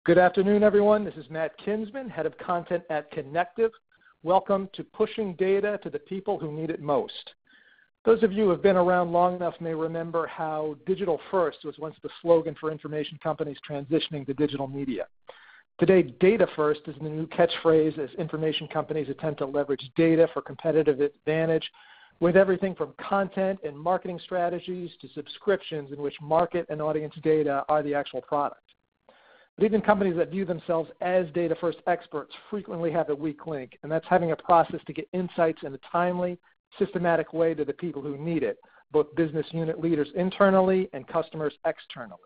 Good afternoon, everyone. This is Matt Kinsman, Head of Content at Connectiv. Welcome to Pushing Data to the People Who Need It Most. Those of you who have been around long enough may remember how digital first was once the slogan for information companies transitioning to digital media. Today, data first is the new catchphrase as information companies attempt to leverage data for competitive advantage with everything from content and marketing strategies to subscriptions in which market and audience data are the actual product. But even companies that view themselves as data-first experts frequently have a weak link, and that's having a process to get insights in a timely, systematic way to the people who need it, both business unit leaders internally and customers externally.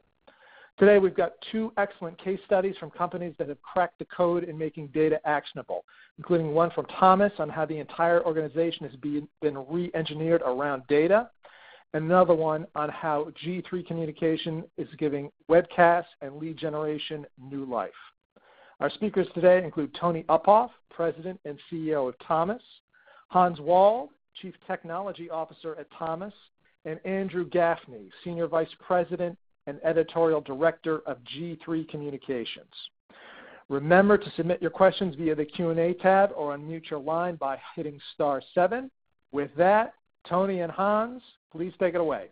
Today, we've got two excellent case studies from companies that have cracked the code in making data actionable, including one from Thomas on how the entire organization has been re-engineered around data, and another one on how G3 Communication is giving webcasts and lead generation new life. Our speakers today include Tony Uphoff, President and CEO of Thomas, Hans Wald, Chief Technology Officer at Thomas, and Andrew Gaffney, Senior Vice President and Editorial Director of G3 Communications. Remember to submit your questions via the Q&A tab or unmute your line by hitting *7. With that, Tony and Hans, please take it away.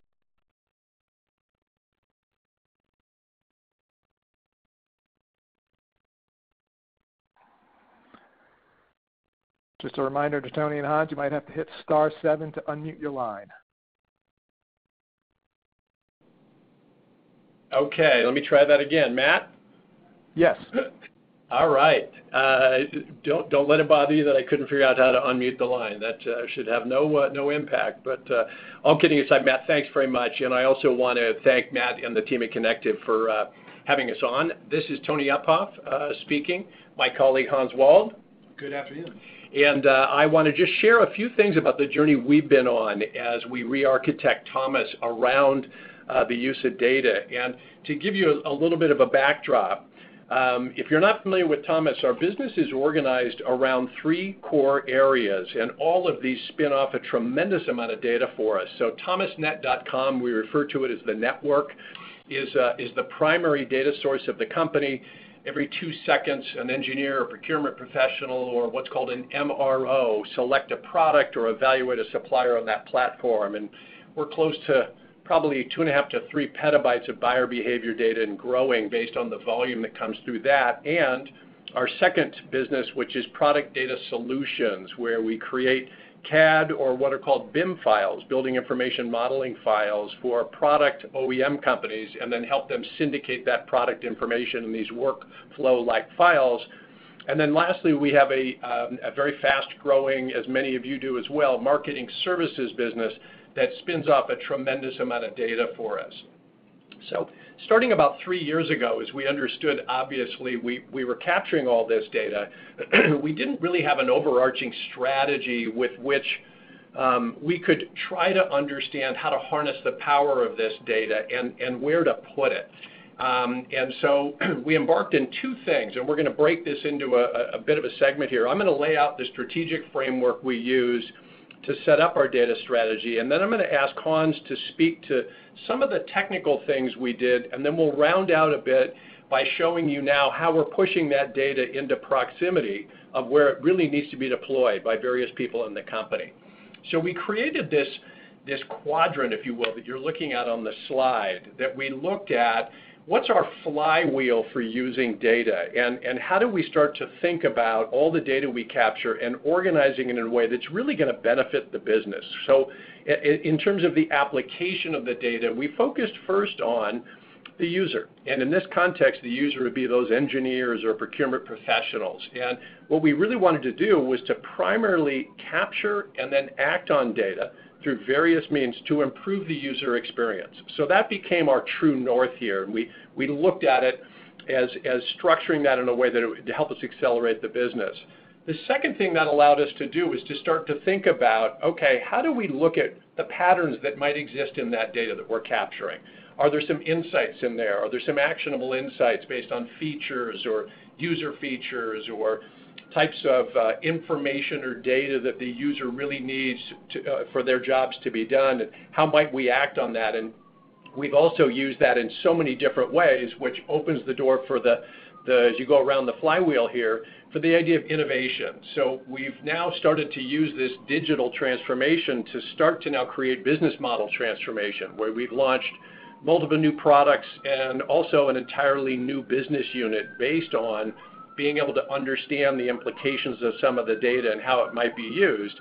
Just a reminder to Tony and Hans, you might have to hit *7 to unmute your line. Okay, let me try that again. Matt? Yes. All right. Don't let it bother you that I couldn't figure out how to unmute the line. That should have no impact. But all kidding aside, Matt, thanks very much. And I also want to thank Matt and the team at Connectiv for having us on. This is Tony Uphoff speaking. My colleague Hans Wald. Good afternoon. And I want to just share a few things about the journey we've been on as we re-architect Thomas around the use of data. And to give you a little bit of a backdrop, if you're not familiar with Thomas, our business is organized around three core areas, and all of these spin off a tremendous amount of data for us. So thomasnet.com, we refer to it as the network, is the primary data source of the company. Every 2 seconds, an engineer, a procurement professional, or what's called an MRO select a product or evaluate a supplier on that platform. And we're close to probably 2.5 to 3 petabytes of buyer behavior data and growing based on the volume that comes through that. And our second business, which is product data solutions, where we create CAD or what are called BIM files, building information modeling files for product OEM companies, and then help them syndicate that product information in these workflow-like files. And then lastly, we have a very fast-growing, as many of you do as well, marketing services business that spins off a tremendous amount of data for us. So starting about 3 years ago, as we understood, obviously, we were capturing all this data. We didn't really have an overarching strategy with which we could try to understand how to harness the power of this data and where to put it. And so we embarked in two things, and we're going to break this into a bit of a segment here. I'm going to lay out the strategic framework we use to set up our data strategy, and then I'm going to ask Hans to speak to some of the technical things we did, and then we'll round out a bit by showing you now how we're pushing that data into proximity of where it really needs to be deployed by various people in the company. So we created this quadrant, if you will, that you're looking at on the slide, that we looked at what's our flywheel for using data, and how do we start to think about all the data we capture and organizing it in a way that's really going to benefit the business. So in terms of the application of the data, we focused first on the user. And in this context, the user would be those engineers or procurement professionals. And what we really wanted to do was to primarily capture and then act on data through various means to improve the user experience. So that became our true north here. And we looked at it as structuring that in a way that it would help us accelerate the business. The second thing that allowed us to do was to start to think about, okay, how do we look at the patterns that might exist in that data that we're capturing? Are there some insights in there? Are there some actionable insights based on features or user features or types of information or data that the user really needs for their jobs to be done? And how might we act on that? And we've also used that in so many different ways, which opens the door for the as you go around the flywheel here, for the idea of innovation. So we've now started to use this digital transformation to start to now create business model transformation, where we've launched multiple new products and also an entirely new business unit based on being able to understand the implications of some of the data and how it might be used.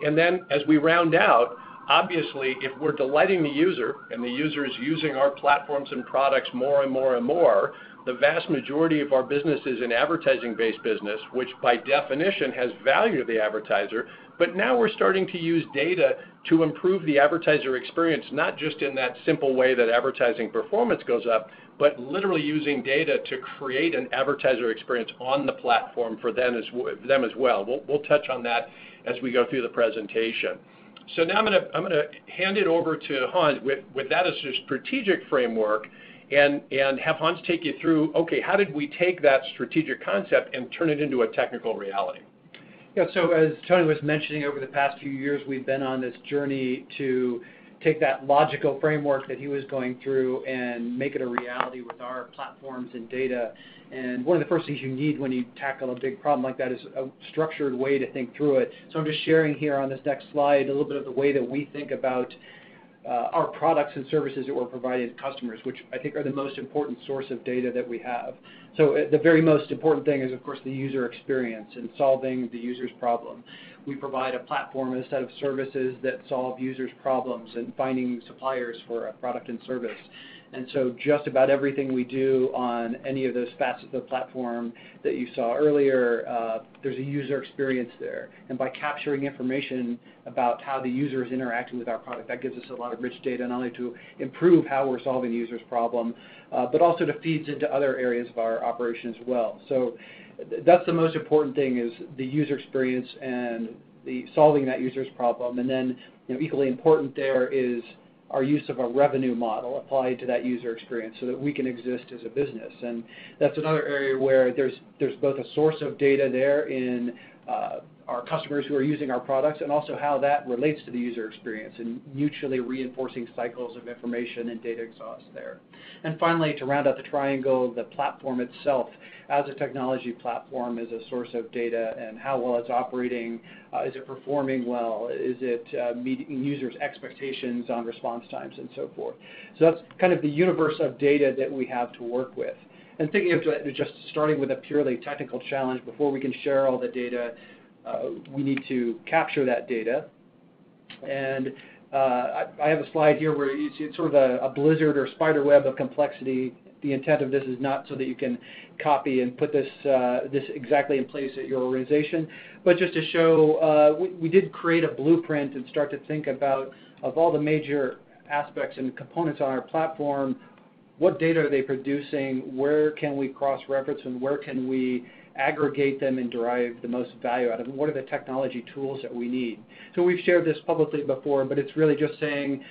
And then as we round out, obviously, if we're delighting the user and the user is using our platforms and products more and more and more, the vast majority of our business is an advertising-based business, which by definition has value to the advertiser. But now we're starting to use data to improve the advertiser experience, not just in that simple way that advertising performance goes up, but literally using data to create an advertiser experience on the platform for them as well. We'll touch on that as we go through the presentation. So now I'm going to hand it over to Hans with that as a strategic framework, and have Hans take you through, okay, how did we take that strategic concept and turn it into a technical reality? Yeah, so as Tony was mentioning, over the past few years, we've been on this journey to take that logical framework that he was going through and make it a reality with our platforms and data. And one of the first things you need when you tackle a big problem like that is a structured way to think through it. So I'm just sharing here on this next slide a little bit of the way that we think about our products and services that we're providing to customers, which I think are the most important source of data that we have. So the very most important thing is, of course, the user experience and solving the user's problem. We provide a platform and a set of services that solve users' problems and finding suppliers for a product and service. And so just about everything we do on any of those facets of the platform that you saw earlier, there's a user experience there. And by capturing information about how the user is interacting with our product, that gives us a lot of rich data, not only to improve how we're solving the user's problem, but also to feeds into other areas of our operation as well. So that's the most important thing, is the user experience and the solving that user's problem. And then, equally important there is our use of a revenue model applied to that user experience so that we can exist as a business. And that's another area where there's both a source of data there in our customers who are using our products, and also how that relates to the user experience, and mutually reinforcing cycles of information and data exhaust there. And finally, to round out the triangle, the platform itself as a technology platform is a source of data, and how well it's operating. Is it performing well? Is it meeting users' expectations on response times and so forth? So that's kind of the universe of data that we have to work with. And thinking of just starting with a purely technical challenge, before we can share all the data, we need to capture that data. And I have a slide here where you see it's sort of a blizzard or spider web of complexity. The intent of this is not so that you can copy and put this exactly in place at your organization, but just to show we did create a blueprint and start to think about, of all the major aspects and components on our platform, what data are they producing, where can we cross-reference, and where can we aggregate them and derive the most value out of them? What are the technology tools that we need? So we've shared this publicly before, but it's really just saying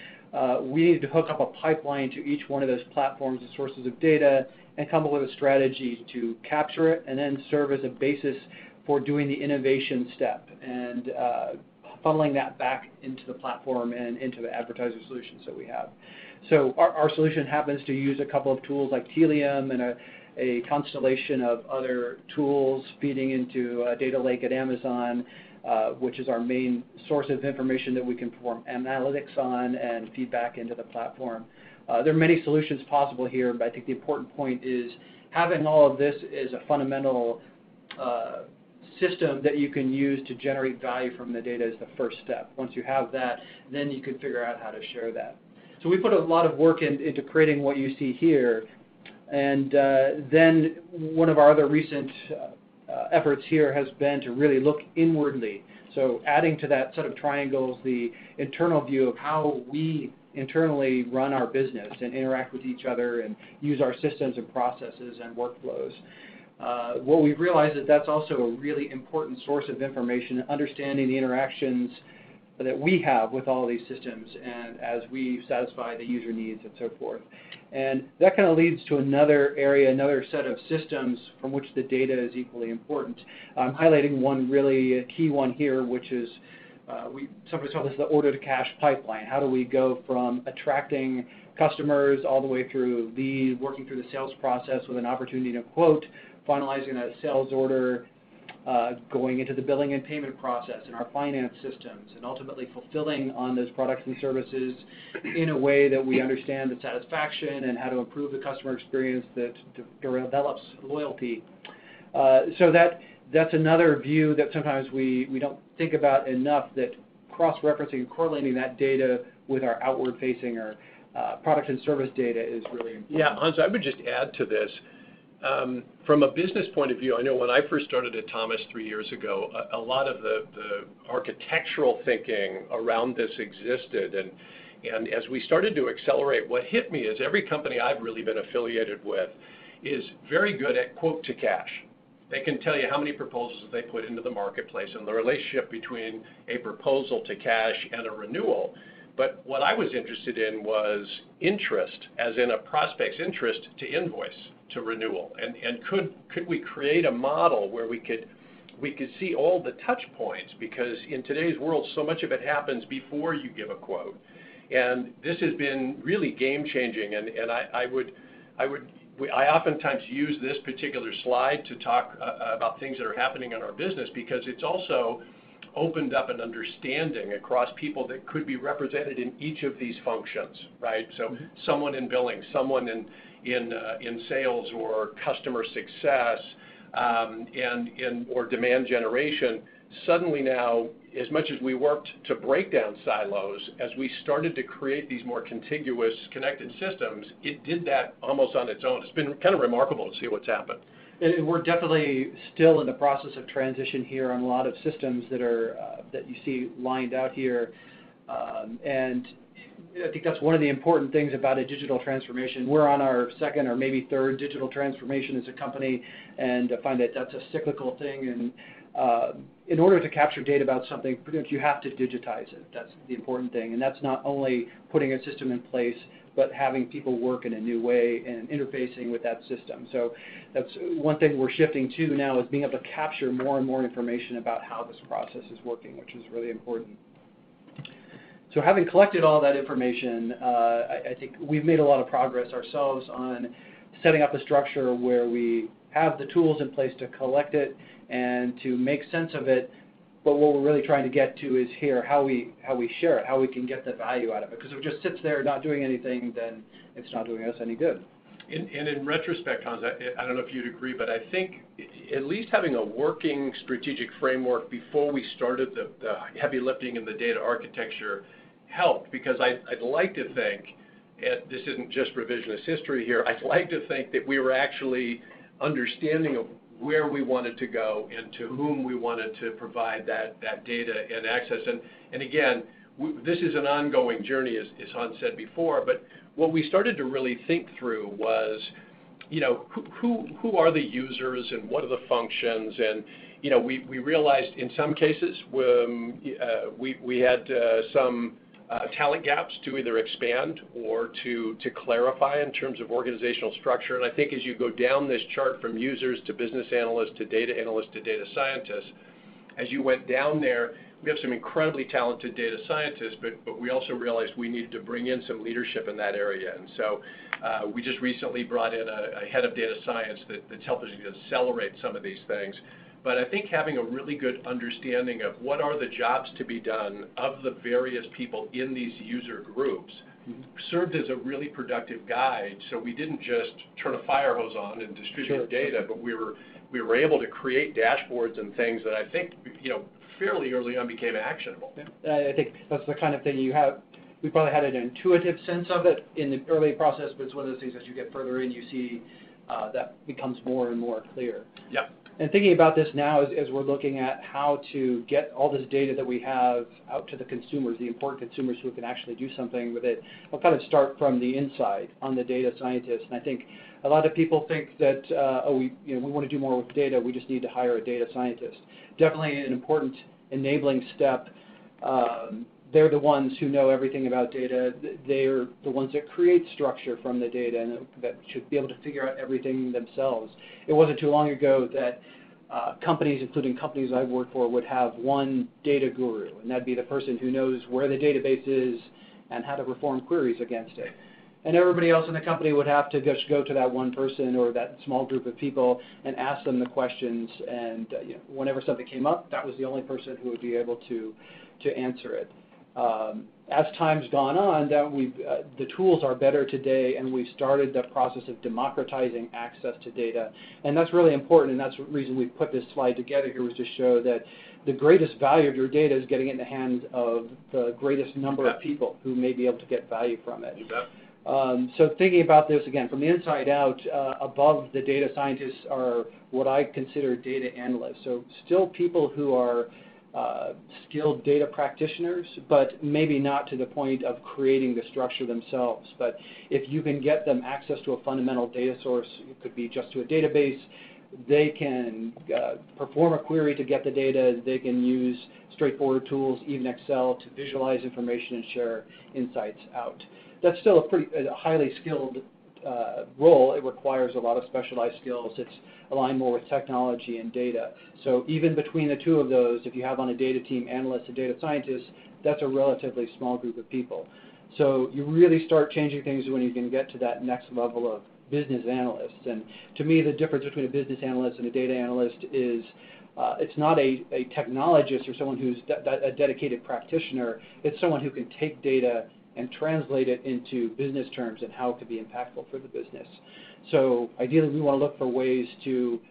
we need to hook up a pipeline to each one of those platforms and sources of data and come up with a strategy to capture it and then serve as a basis for doing the innovation step and funneling that back into the platform and into the advertiser solutions that we have. So our solution happens to use a couple of tools like Telium and a constellation of other tools feeding into a data lake at Amazon, which is our main source of information that we can perform analytics on and feedback into the platform. There are many solutions possible here, but I think the important point is having all of this as a fundamental system that you can use to generate value from the data is the first step. Once you have that, then you can figure out how to share that. So we put a lot of work into creating what you see here. And then one of our other recent efforts here has been to really look inwardly. So adding to that set of triangles the internal view of how we internally run our business and interact with each other and use our systems and processes and workflows. What we've realized is that's also a really important source of information, understanding the interactions that we have with all these systems and as we satisfy the user needs and so forth. And that kind of leads to another area, another set of systems from which the data is equally important. I'm highlighting one really key one here, which is we sometimes call this the order-to-cash pipeline. How do we go from attracting customers all the way through working through the sales process with an opportunity to quote, finalizing a sales order, going into the billing and payment process in our finance systems, and ultimately fulfilling on those products and services in a way that we understand the satisfaction and how to improve the customer experience that develops loyalty. So that's another view that sometimes we don't think about enough, that cross-referencing and correlating that data with our outward-facing or product and service data is really important. Yeah, Hans, I would just add to this. From a business point of view, I know when I first started at Thomas 3 years ago, a lot of the architectural thinking around this existed. And as we started to accelerate, what hit me is every company I've really been affiliated with is very good at quote to cash. They can tell you how many proposals they put into the marketplace and the relationship between a proposal to cash and a renewal. But what I was interested in was interest, as in a prospect's interest to invoice to renewal. And could we create a model where we could see all the touch points? Because in today's world, so much of it happens before you give a quote. And this has been really game changing. And I oftentimes use this particular slide to talk about things that are happening in our business, because it's also opened up an understanding across people that could be represented in each of these functions, right? So someone in billing, someone in sales or customer success, or demand generation. Suddenly now, as much as we worked to break down silos, as we started to create these more contiguous connected systems, it did that almost on its own. It's been kind of remarkable to see what's happened. And we're definitely still in the process of transition here on a lot of systems that are that you see lined out here, and I think that's one of the important things about a digital transformation. We're on our second or maybe third digital transformation as a company, and I find that that's a cyclical thing. And in order to capture data about something, pretty much you have to digitize it. That's the important thing, and that's not only putting a system in place, but having people work in a new way and interfacing with that system. So that's one thing we're shifting to now, is being able to capture more and more information about how this process is working, which is really important. So having collected all that information, I think we've made a lot of progress ourselves on setting up a structure where we have the tools in place to collect it and to make sense of it. But what we're really trying to get to is here, how we share it, how we can get the value out of it. Because if it just sits there not doing anything, then it's not doing us any good. And in retrospect, Hans, I don't know if you'd agree, but I think at least having a working strategic framework before we started the heavy lifting in the data architecture helped, because I'd like to think, and this isn't just revisionist history here, I'd like to think that we were actually understanding of where we wanted to go and to whom we wanted to provide that data and access. And again, this is an ongoing journey, as Hans said before, but what we started to really think through was, who are the users and what are the functions? And, we realized in some cases we had some talent gaps to either expand or to clarify in terms of organizational structure. And I think as you go down this chart from users to business analysts to data data scientists, as you went down there, we have some incredibly talented data scientists, but we also realized we needed to bring in some leadership in that area. And so we just recently brought in a head of data science that's helping us accelerate some of these things. But I think having a really good understanding of what are the jobs to be done of the various people in these user groups served as a really productive guide. So we didn't just turn a fire hose on and distribute data, but we were able to create dashboards and things that I think, fairly early on became actionable. Yeah. I think that's the kind of thing you have. We probably had an intuitive sense of it in the early process, but it's one of those things as you get further in, you see that becomes more and more clear. Yeah. And thinking about this now as we're looking at how to get all this data that we have out to the consumers, the important consumers who can actually do something with it, I'll kind of start from the inside on the data scientists. And I think a lot of people think that, we want to do more with data, we just need to hire a data scientist. Definitely an important enabling step. They're the ones who know everything about data. They're the ones that create structure from the data and that should be able to figure out everything themselves. It wasn't too long ago that companies, including companies I've worked for, would have one data guru, and that'd be the person who knows where the database is and how to perform queries against it. And everybody else in the company would have to just go to that one person or that small group of people and ask them the questions. And whenever something came up, that was the only person who would be able to answer it. As time's gone on, the tools are better today, and we've started the process of democratizing access to data. And that's really important, and that's the reason we put this slide together here, was to show that the greatest value of your data is getting it in the hands of the greatest number of people who may be able to get value from it. You bet. So thinking about this again from the inside out, above the data scientists are what I consider data analysts. So still people who are skilled data practitioners, but maybe not to the point of creating the structure themselves. But if you can get them access to a fundamental data source, it could be just to a database, they can perform a query to get the data. They can use straightforward tools, even Excel, to visualize information and share insights out. That's still a highly skilled role. It requires a lot of specialized skills. It's aligned more with technology and data. So even between the two of those, if you have on a data team analysts and data scientists, that's a relatively small group of people. So you really start changing things when you can get to that next level of business analysts. And to me, the difference between a business analyst and a data analyst is it's not a technologist or someone who's a dedicated practitioner. It's someone who can take data and translate it into business terms and how it could be impactful for the business. So ideally, we want to look for ways to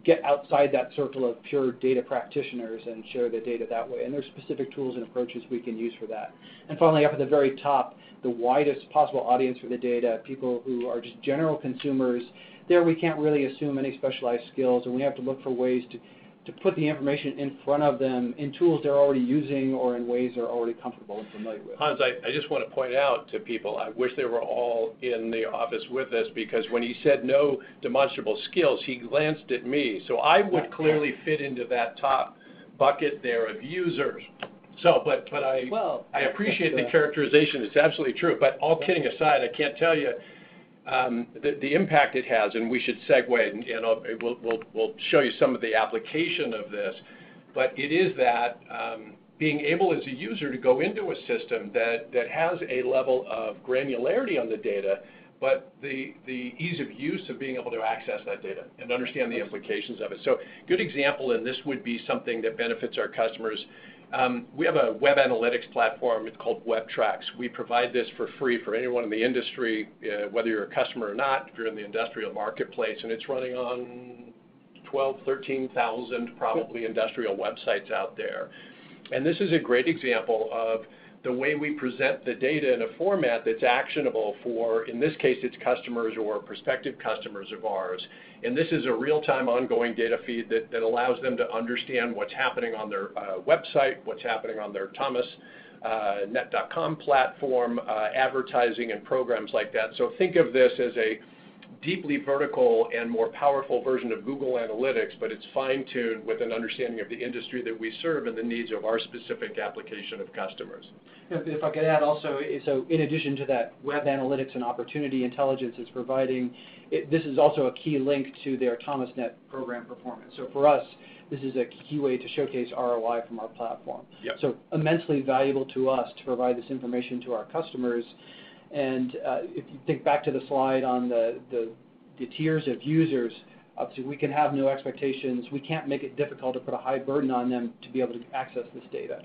get outside that circle of pure data practitioners and share the data that way. And there's specific tools and approaches we can use for that. And finally, up at the very top, the widest possible audience for the data, people who are just general consumers. There we can't really assume any specialized skills, and we have to look for ways to put the information in front of them in tools they're already using or in ways they're already comfortable and familiar with. Hans, I just want to point out to people, I wish they were all in the office with us, because when he said no demonstrable skills, he glanced at me. So I would clearly fit into that top bucket there of users. So, but I appreciate the characterization. It's absolutely true. But all kidding aside, I can't tell you the impact it has, and we should segue, and we'll show you some of the application of this. But it is that being able as a user to go into a system that has a level of granularity on the data, but the ease of use of being able to access that data and understand the implications of it. So good example, and this would be something that benefits our customers. We have a web analytics platform. It's called WebTrax. We provide this for free for anyone in the industry, whether you're a customer or not, if you're in the industrial marketplace, and it's running on 12,000, 13,000 probably industrial websites out there. And this is a great example of the way we present the data in a format that's actionable for, in this case, it's customers or prospective customers of ours. And this is a real-time ongoing data feed that allows them to understand what's happening on their website, what's happening on their thomasnet.com platform, advertising and programs like that. So think of this as a deeply vertical and more powerful version of Google Analytics, but it's fine-tuned with an understanding of the industry that we serve and the needs of our specific application of customers. If I could add also, so in addition to that web analytics and opportunity intelligence is providing, this is also a key link to their Thomasnet program performance. So for us, this is a key way to showcase ROI from our platform. Yep. So immensely valuable to us to provide this information to our customers. And if you think back to the slide on the tiers of users, obviously we can have no expectations. We can't make it difficult to put a high burden on them to be able to access this data.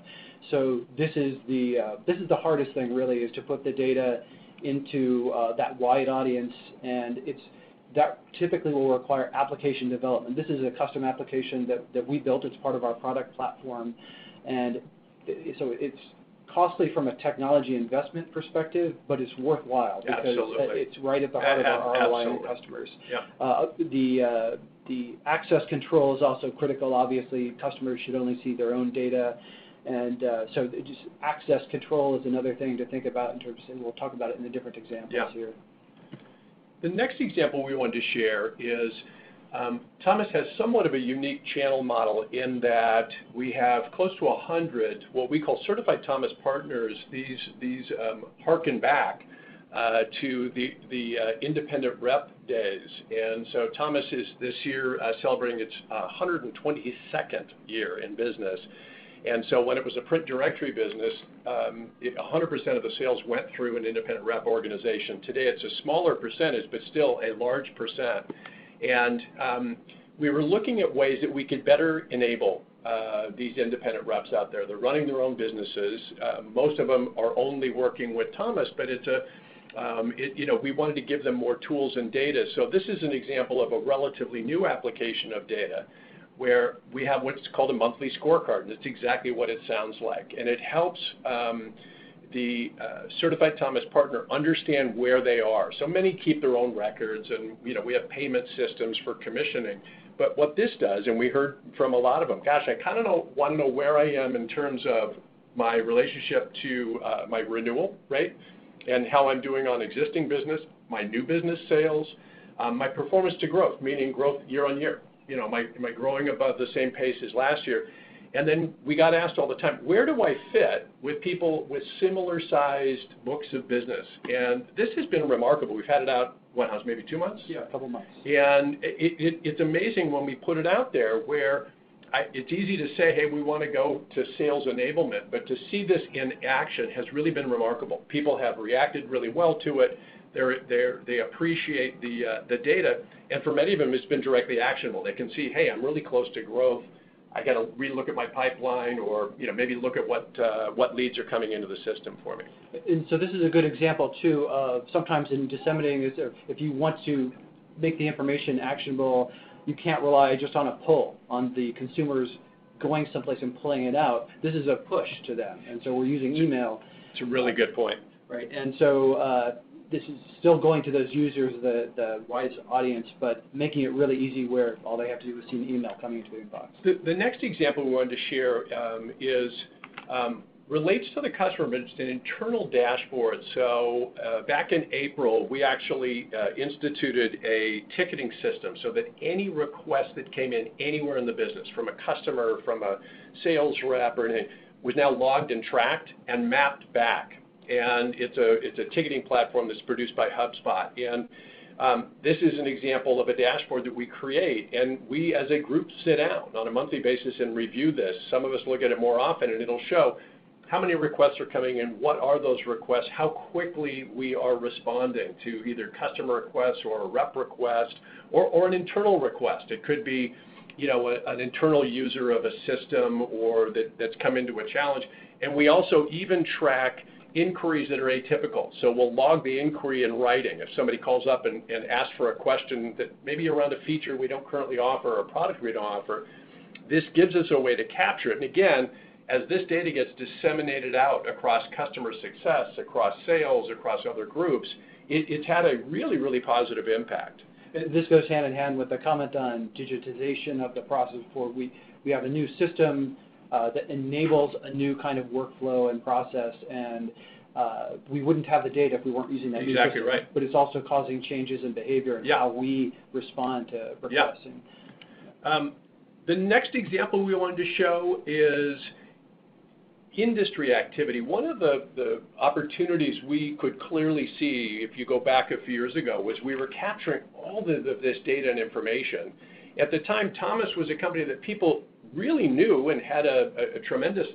So this is the hardest thing really, is to put the data into that wide audience, and that typically will require application development. This is a custom application that we built. It's part of our product platform, and so it's costly from a technology investment perspective, but it's worthwhile because it's right at the heart of our ROI and customers. Yeah. The access control is also critical. Obviously, customers should only see their own data, and so just access control is another thing to think about in terms of, and we'll talk about it in the different examples here. The next example we wanted to share is Thomas has somewhat of a unique channel model in that we have close to 100 what we call certified Thomas partners. These harken back to the independent rep days, and so Thomas is this year celebrating its 122nd year in business. And so when it was a print directory business, 100% of the sales went through an independent rep organization. Today it's a smaller percentage, but still a large percent. And we were looking at ways that we could better enable these independent reps out there. They're running their own businesses. Most of them are only working with Thomas, but we wanted to give them more tools and data. So this is an example of a relatively new application of data where we have what's called a monthly scorecard, and it's exactly what it sounds like. And it helps the Certified Thomas partner understand where they are. So many keep their own records, and we have payment systems for commissioning. But what this does, and we heard from a lot of them, gosh, I kind of want to know where I am in terms of my relationship to my renewal rate and how I'm doing on existing business, my new business sales, my performance to growth, meaning growth year on year. Am I growing above the same pace as last year? And then we got asked all the time, where do I fit with people with similar sized books of business? And this has been remarkable. We've had it out, maybe 2 months? Yeah, a couple months. And it's amazing when we put it out there where it's easy to say, hey, we want to go to sales enablement, but to see this in action has really been remarkable. People have reacted really well to it. They appreciate the data, and for many of them, it's been directly actionable. They can see, hey, I'm really close to growth. I got to relook at my pipeline, or maybe look at what leads are coming into the system for me. And so this is a good example too of sometimes in disseminating, if you want to make the information actionable, you can't rely just on a pull on the consumers going someplace and pulling it out. This is a push to them, and so we're using email. It's a really good point. Right, and so this is still going to those users, the widest audience, but making it really easy where all they have to do is see an email coming into their inbox. The next example we wanted to share relates to the customer, but it's an internal dashboard. So back in April, we actually instituted a ticketing system so that any request that came in anywhere in the business, from a customer, from a sales rep, or anything, was now logged and tracked and mapped back. And it's a ticketing platform that's produced by HubSpot. And this is an example of a dashboard that we create, and we as a group sit down on a monthly basis and review this. Some of us look at it more often, and it'll show how many requests are coming in, what are those requests, how quickly we are responding to either customer requests or a rep request or an internal request. It could be an internal user of a system or that's come into a challenge. And we also even track inquiries that are atypical. So we'll log the inquiry in writing. If somebody calls up and asks for a question that maybe around a feature we don't currently offer or a product we don't offer, this gives us a way to capture it. And again, as this data gets disseminated out across customer success, across sales, across other groups, it's had a really, really positive impact. This goes hand in hand with the comment on digitization of the process. We have a new system that enables a new kind of workflow and process, and we wouldn't have the data if we weren't using that new system. Exactly right. But it's also causing changes in behavior and how we respond to requests. Yeah. The next example we wanted to show is industry activity. One of the opportunities we could clearly see, if you go back a few years ago, was we were capturing all this data and information. At the time, Thomas was a company that people really knew and had a tremendous,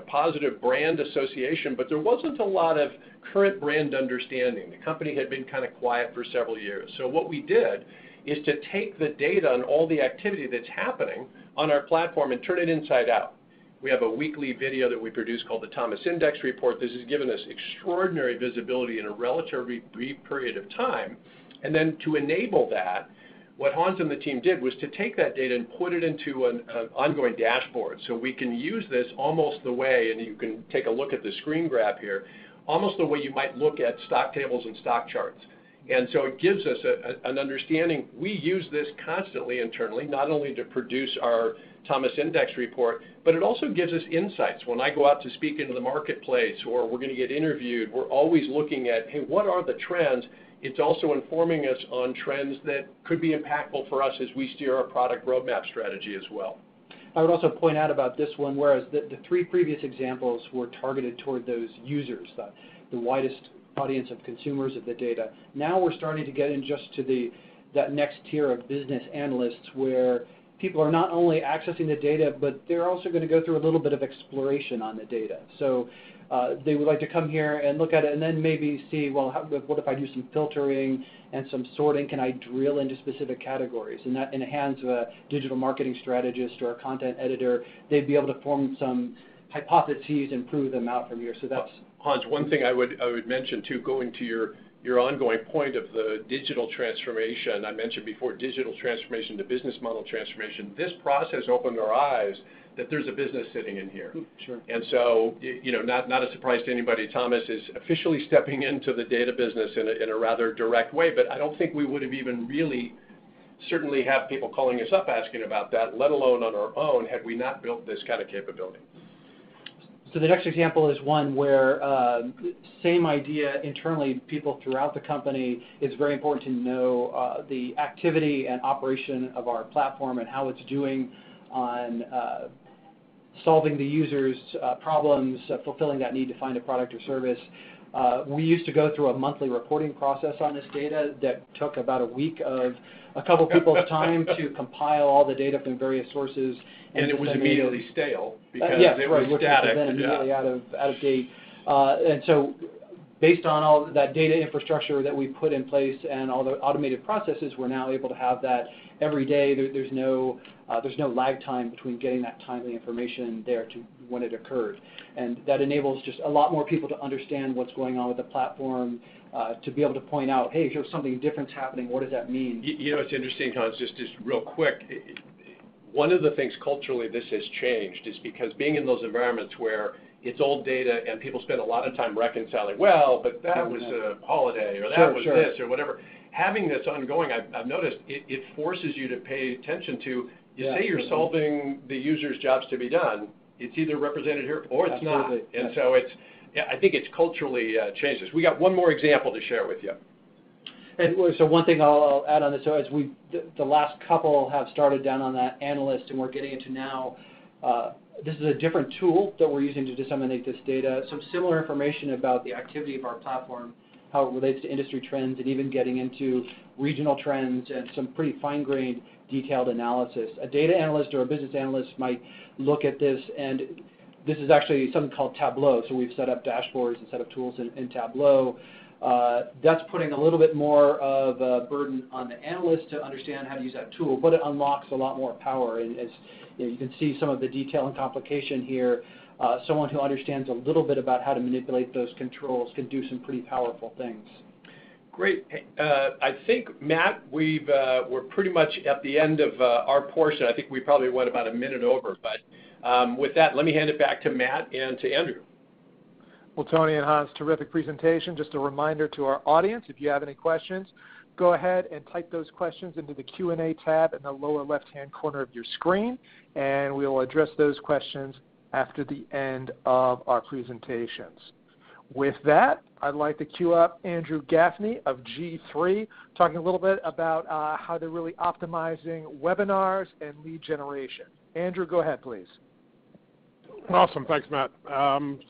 positive brand association, but there wasn't a lot of current brand understanding. The company had been kind of quiet for several years. So what we did is to take the data and all the activity that's happening on our platform and turn it inside out. We have a weekly video that we produce called the Thomas Index Report. This has given us extraordinary visibility in a relatively brief period of time. And then to enable that, what Hans and the team did was to take that data and put it into an ongoing dashboard. So we can use this almost the way, and you can take a look at the screen grab here, almost the way you might look at stock tables and stock charts. And so it gives us an understanding. We use this constantly internally, not only to produce our Thomas Index Report, but it also gives us insights. When I go out to speak into the marketplace or we're going to get interviewed, we're always looking at, hey, what are the trends? It's also informing us on trends that could be impactful for us as we steer our product roadmap strategy as well. I would also point out about this one, whereas the three previous examples were targeted toward those users, the widest audience of consumers of the data. Now we're starting to get in just to that next tier of business analysts where people are not only accessing the data, but they're also going to go through a little bit of exploration on the data. So they would like to come here and look at it and then maybe see, well, what if I do some filtering and some sorting? Can I drill into specific categories? And that in the hands of a digital marketing strategist or a content editor, they'd be able to form some hypotheses and prove them out from here. So that's Hans, one thing I would mention too, going to your ongoing point of the digital transformation. I mentioned before, digital transformation to business model transformation. This process opened our eyes that there's a business sitting in here. Sure. And so, not a surprise to anybody, Thomas is officially stepping into the data business in a rather direct way, but I don't think we would have even really certainly have people calling us up asking about that, let alone on our own, had we not built this kind of capability. So the next example is one where same idea internally, people throughout the company, it's very important to know the activity and operation of our platform and how it's doing on solving the user's problems, fulfilling that need to find a product or service. We used to go through a monthly reporting process on this data that took about a week of a couple people's time to compile all the data from various sources. And it was immediately stale because yes, it right, was which static. Was then immediately out of date. And so based on all that data infrastructure that we put in place and all the automated processes, we're now able to have that every day. There's no lag time between getting that timely information there to when it occurred. And that enables just a lot more people to understand what's going on with the platform, to be able to point out, hey, here's something different's happening. What does that mean? It's interesting, Hans, just real quick. One of the things culturally this has changed is because being in those environments where it's old data and people spend a lot of time reconciling, well, but that was a holiday or that was this or whatever. Having this ongoing, I've noticed it forces you to pay attention to, say you're solving the user's jobs to be done, it's either represented here or it's not. And so I think it's culturally changed this. We got one more example to share with you. And so one thing I'll add on this, so as the last couple have started down on that analyst and we're getting into now, this is a different tool that we're using to disseminate this data, some similar information about the activity of our platform, how it relates to industry trends, and even getting into regional trends and some pretty fine-grained detailed analysis. A data analyst or a business analyst might look at this, and this is actually something called Tableau, so we've set up dashboards and set up tools in Tableau. That's putting a little bit more of a burden on the analyst to understand how to use that tool, but it unlocks a lot more power. And as you can see some of the detail and complication here, someone who understands a little bit about how to manipulate those controls can do some pretty powerful things. Great. I think, Matt, we're pretty much at the end of our portion. I think we probably went about a minute over, but with that, let me hand it back to Matt and to Andrew. Well, Tony and Hans, terrific presentation. Just a reminder to our audience, if you have any questions, go ahead and type those questions into the Q&A tab in the lower left-hand corner of your screen, and we will address those questions after the end of our presentations. With that, I'd like to cue up Andrew Gaffney of G3, talking a little bit about how they're really optimizing webinars and lead generation. Andrew, go ahead, please. Awesome. Thanks, Matt.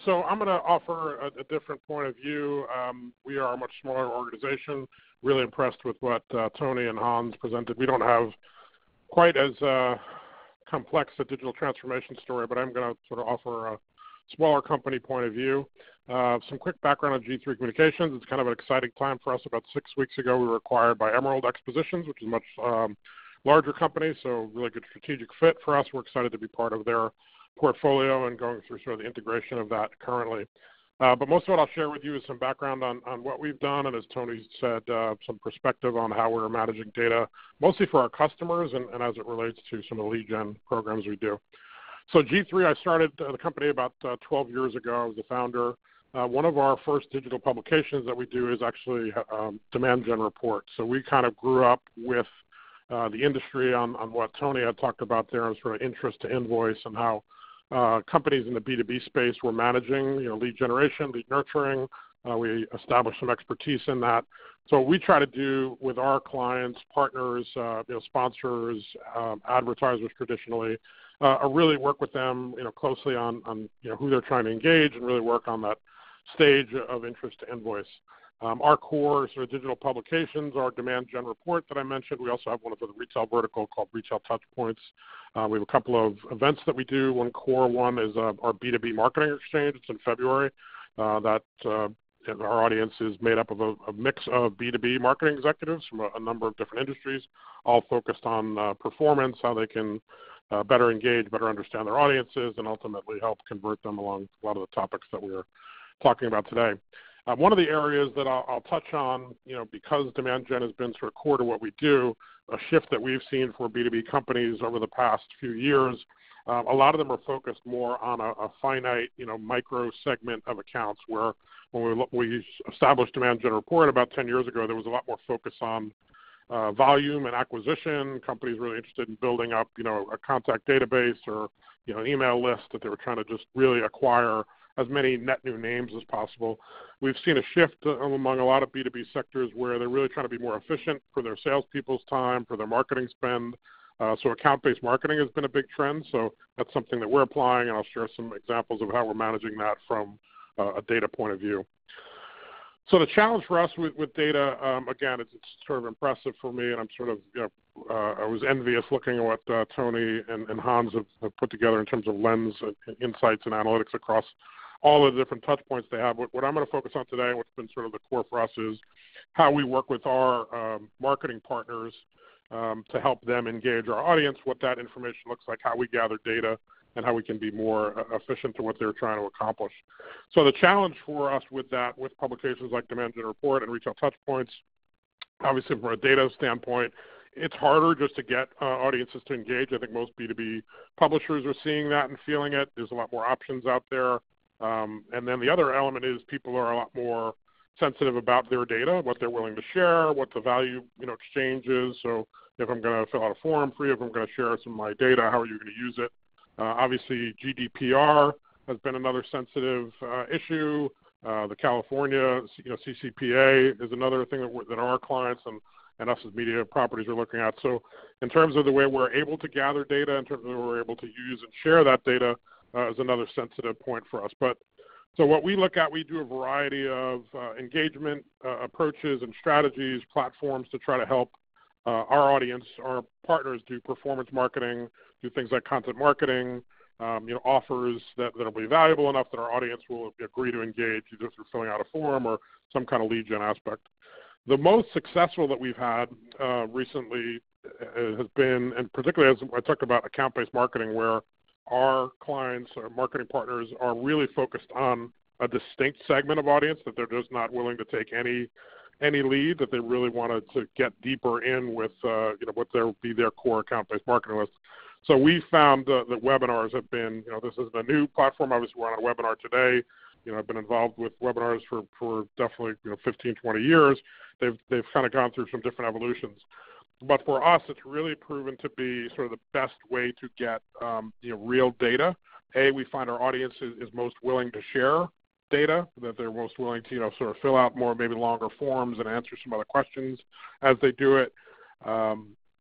So I'm going to offer a different point of view. We are a much smaller organization. Really impressed with what Tony and Hans presented. We don't have quite as complex a digital transformation story, but I'm going to sort of offer a smaller company point of view. Some quick background on G3 Communications. It's kind of an exciting time for us. About 6 weeks ago, we were acquired by Emerald Expositions, which is a much larger company, so really good strategic fit for us. We're excited to be part of their portfolio and going through sort of the integration of that currently. But most of what I'll share with you is some background on what we've done, and as Tony said, some perspective on how we're managing data, mostly for our customers and as it relates to some of the lead gen programs we do. So G3, I started the company about 12 years ago. I was the founder. One of our first digital publications that we do is actually demand gen reports. So we kind of grew up with the industry on what Tony had talked about there, and sort of interest to invoice and how companies in the B2B space were managing, lead generation, lead nurturing. We established some expertise in that. So what we try to do with our clients, partners, sponsors, advertisers traditionally, really work with them, closely on who they're trying to engage and really work on that stage of interest to invoice. Our core sort of digital publications, our demand gen report that I mentioned. We also have one for the retail vertical called Retail Touchpoints. We have a couple of events that we do. One core one is our B2B marketing exchange. It's in February. Our audience is made up of a mix of B2B marketing executives from a number of different industries, all focused on performance, how they can better engage, better understand their audiences, and ultimately help convert them along a lot of the topics that we're talking about today. One of the areas that I'll touch on, because demand gen has been sort of core to what we do, a shift that we've seen for B2B companies over the past few years. A lot of them are focused more on a finite, micro segment of accounts, where when we established Demand Gen Report about 10 years ago, there was a lot more focus on volume and acquisition, companies really interested in building up, a contact database or, an email list that they were trying to just really acquire as many net new names as possible. We've seen a shift among a lot of B2B sectors where they're really trying to be more efficient for their salespeople's time, for their marketing spend. So account-based marketing has been a big trend. So that's something that we're applying, and I'll share some examples of how we're managing that from a data point of view. So the challenge for us with data, again, it's sort of impressive for me, and I'm sort of, I was envious looking at what Tony and Hans have put together in terms of lens and insights and analytics across all the different touch points they have. What I'm going to focus on today, and what's been sort of the core for us, is how we work with our marketing partners to help them engage our audience, what that information looks like, how we gather data, and how we can be more efficient to what they're trying to accomplish. So the challenge for us with that, with publications like Demand Gen Report and Retail Touchpoints, obviously from a data standpoint, it's harder just to get audiences to engage. I think most B2B publishers are seeing that and feeling it. There's a lot more options out there. And then the other element is people are a lot more sensitive about their data, what they're willing to share, what the value exchange is. So if I'm going to fill out a form for you, if I'm going to share some of my data, how are you going to use it? Obviously, GDPR has been another sensitive issue. The California CCPA is another thing that our clients and us as media properties are looking at. So in terms of the way we're able to gather data, in terms of the way we're able to use and share that data, is another sensitive point for us. But so what we look at, we do a variety of engagement approaches and strategies, platforms to try to help our audience, our partners do performance marketing, do things like content marketing, offers that will be valuable enough that our audience will agree to engage either through filling out a form or some kind of lead gen aspect. The most successful that we've had recently has been, and particularly as I talked about account-based marketing, where our clients, our marketing partners, are really focused on a distinct segment of audience, that they're just not willing to take any lead, that they really wanted to get deeper in with what will be their core account-based marketing list. So we found that webinars have been, this is a new platform. Obviously, we're on a webinar today. I've been involved with webinars for definitely 15, 20 years. They've kind of gone through some different evolutions. But for us, it's really proven to be sort of the best way to get real data. We find our audience is most willing to share data, that they're most willing to sort of fill out more, maybe longer forms and answer some other questions as they do it.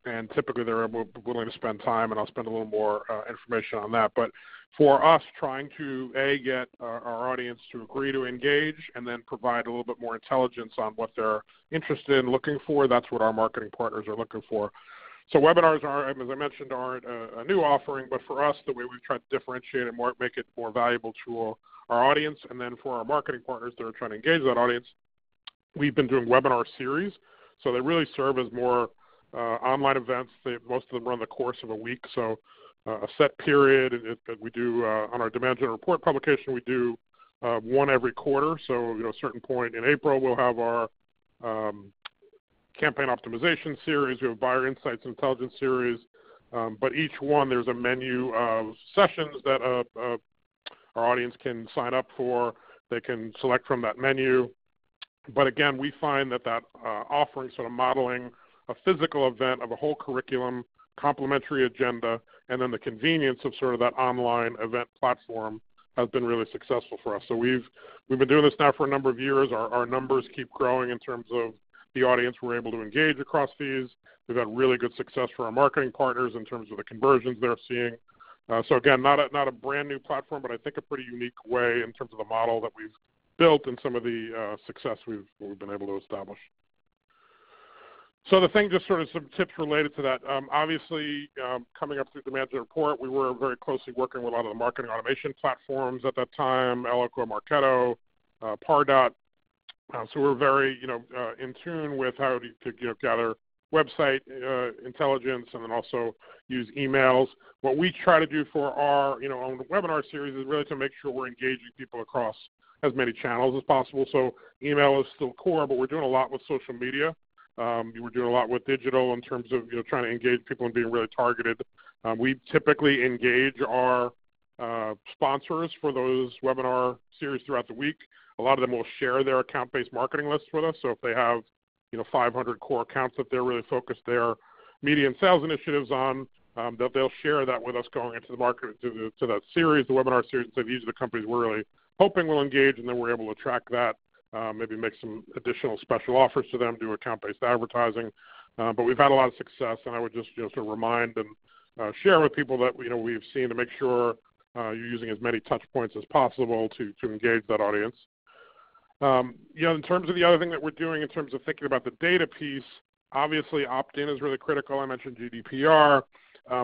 And typically they're willing to spend time, and I'll spend a little more information on that. But for us, trying to, get our audience to agree to engage and then provide a little bit more intelligence on what they're interested in looking for, that's what our marketing partners are looking for. So webinars are, as I mentioned, aren't a new offering, but for us, the way we've tried to differentiate it more, make it more valuable to our audience, and then for our marketing partners that are trying to engage that audience, we've been doing webinar series. So they really serve as more online events. Most of them run the course of a week, so a set period. We do on our Demand Gen Report publication, we do one every quarter. So a certain point in April, we'll have our campaign optimization series. We have a buyer insights and intelligence series. But each one, there's a menu of sessions that our audience can sign up for. They can select from that menu. But again, we find that offering, sort of modeling a physical event of a whole curriculum, complementary agenda, and then the convenience of sort of that online event platform has been really successful for us. So we've been doing this now for a number of years. Our numbers keep growing in terms of the audience we're able to engage across these. We've had really good success for our marketing partners in terms of the conversions they're seeing. So again, not a brand new platform, but I think a pretty unique way in terms of the model that we've built and some of the success we've been able to establish. So the thing, just sort of some tips related to that. Obviously, coming up through the management report, we were very closely working with a lot of the marketing automation platforms at that time, Eloqua, Marketo, Pardot. So we're very, in tune with how to gather website intelligence and then also use emails. What we try to do for our, own webinar series is really to make sure we're engaging people across as many channels as possible. So email is still core, but we're doing a lot with social media. We're doing a lot with digital in terms of trying to engage people and being really targeted. We typically engage our sponsors for those webinar series throughout the week. A lot of them will share their account-based marketing lists with us. So if they have 500 core accounts that they're really focused their media and sales initiatives on, that they'll share that with us going into the market to that series, the webinar series. So these are the companies we're really hoping will engage, and then we're able to track that. Maybe make some additional special offers to them, do account-based advertising. But we've had a lot of success, and I would just sort of remind and share with people that we've seen to make sure you're using as many touch points as possible to engage that audience. In terms of the other thing that we're doing in terms of thinking about the data piece, obviously opt-in is really critical. I mentioned GDPR,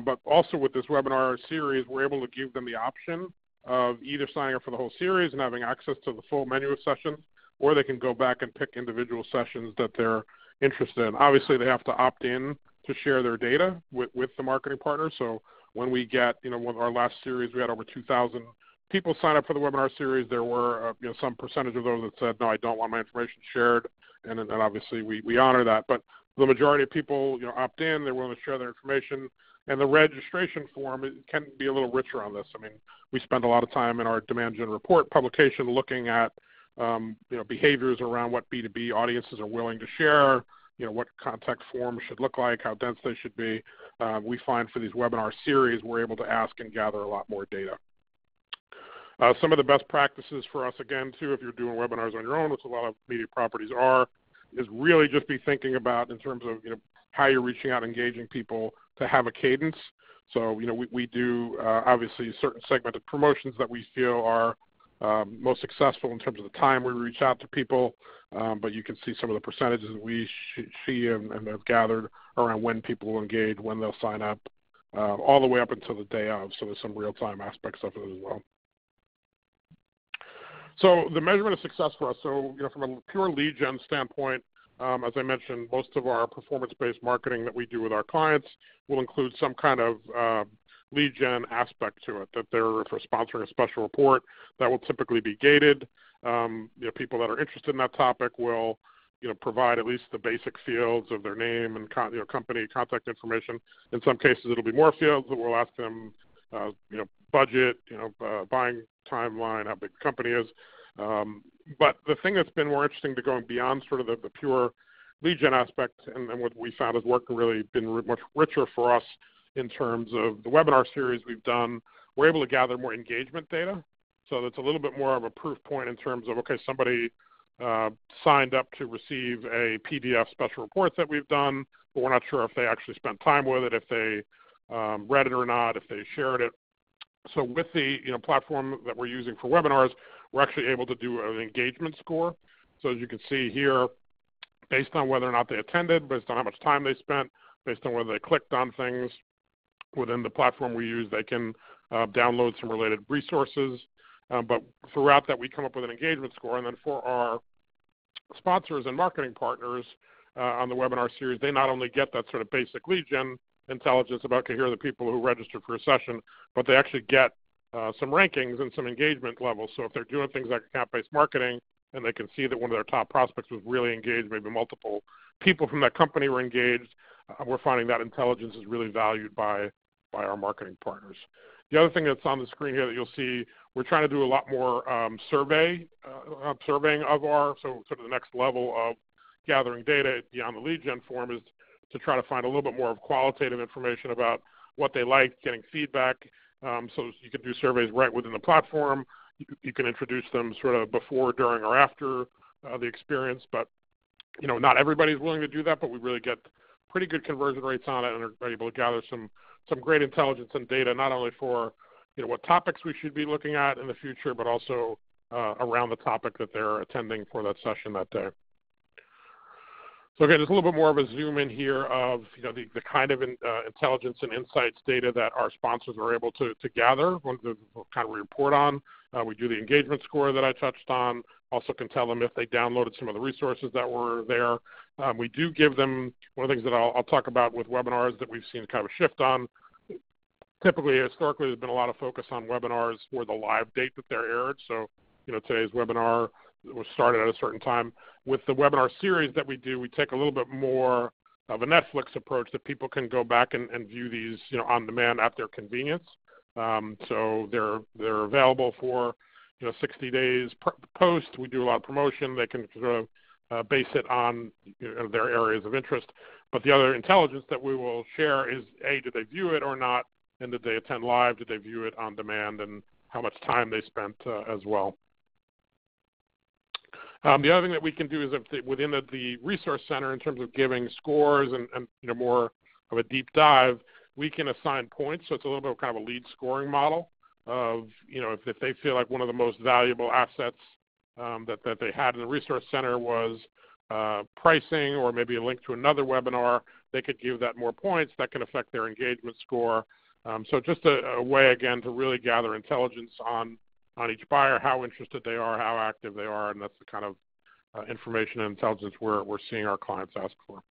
but also with this webinar series, we're able to give them the option of either signing up for the whole series and having access to the full menu of sessions, or they can go back and pick individual sessions that they're interested in. Obviously, they have to opt in to share their data with the marketing partners. So when we get, our last series, we had over 2,000 people sign up for the webinar series. There were, some percentage of those that said, no, I don't want my information shared, and obviously we honor that. But the majority of people, opt in. They're willing to share their information. And the registration form can be a little richer on this. I mean, we spend a lot of time in our demand gen report publication looking at behaviors around what B2B audiences are willing to share, what contact forms should look like, how dense they should be. We find for these webinar series, we're able to ask and gather a lot more data. Some of the best practices for us, again, too, if you're doing webinars on your own, which a lot of media properties are, is really just be thinking about in terms of how you're reaching out, engaging people, to have a cadence. So, we do obviously certain segmented promotions that we feel are most successful in terms of the time we reach out to people, but you can see some of the percentages that we see and have gathered around when people will engage, when they'll sign up, all the way up until the day of. So there's some real-time aspects of it as well. So the measurement of success for us, so from a pure lead gen standpoint, as I mentioned, most of our performance-based marketing that we do with our clients will include some kind of lead gen aspect to it, that they're for sponsoring a special report that will typically be gated. People that are interested in that topic will provide at least the basic fields of their name and company contact information. In some cases, it'll be more fields that we'll ask them, budget, buying timeline, how big the company is. But the thing that's been more interesting to going beyond sort of the pure lead gen aspect, and what we found has worked and really been much richer for us in terms of the webinar series we've done, we're able to gather more engagement data. So that's a little bit more of a proof point in terms of, okay, somebody signed up to receive a PDF special reports that we've done, but we're not sure if they actually spent time with it, if they read it or not, if they shared it. So with the platform that we're using for webinars, we're actually able to do an engagement score. So as you can see here, based on whether or not they attended, based on how much time they spent, based on whether they clicked on things within the platform we use, they can download some related resources. But throughout that, we come up with an engagement score. And then for our sponsors and marketing partners on the webinar series, they not only get that sort of basic lead gen intelligence about, okay, here are the people who registered for a session, but they actually get some rankings and some engagement levels. So if they're doing things like account-based marketing and they can see that one of their top prospects was really engaged, maybe multiple people from that company were engaged, we're finding that intelligence is really valued by our marketing partners. The other thing that's on the screen here that you'll see, we're trying to do a lot more surveying of our, so sort of the next level of gathering data beyond the lead gen form is to try to find a little bit more of qualitative information about what they like, getting feedback. So you can do surveys right within the platform. You can introduce them sort of before, during, or after the experience. But, not everybody's willing to do that, but we really get pretty good conversion rates on it and are able to gather some great intelligence and data, not only for, what topics we should be looking at in the future, but also around the topic that they're attending for that session that day. So again, there's a little bit more of a zoom in here of the kind of intelligence and insights data that our sponsors are able to gather, to kind of report on. We do the engagement score that I touched on. Also can tell them if they downloaded some of the resources that were there. We do give them, one of the things that I'll talk about with webinars that we've seen kind of a shift on. Typically, historically, there's been a lot of focus on webinars for the live date that they're aired. So, today's webinar was started at a certain time. With the webinar series that we do, we take a little bit more of a Netflix approach that people can go back and view these, on demand at their convenience. So they're available for 60 days post. We do a lot of promotion. They can sort of base it on their areas of interest. But the other intelligence that we will share is, A, did they view it or not? And did they attend live? Did they view it on demand? And how much time they spent as well. The other thing that we can do is within the resource center, in terms of giving scores and more of a deep dive, we can assign points. So it's a little bit of kind of a lead scoring model of, if they feel like one of the most valuable assets that they had in the resource center was pricing, or maybe a link to another webinar, they could give that more points. That can affect their engagement score. So just a way, again, to really gather intelligence on each buyer, how interested they are, how active they are, and that's the kind of information and intelligence we're seeing our clients ask for.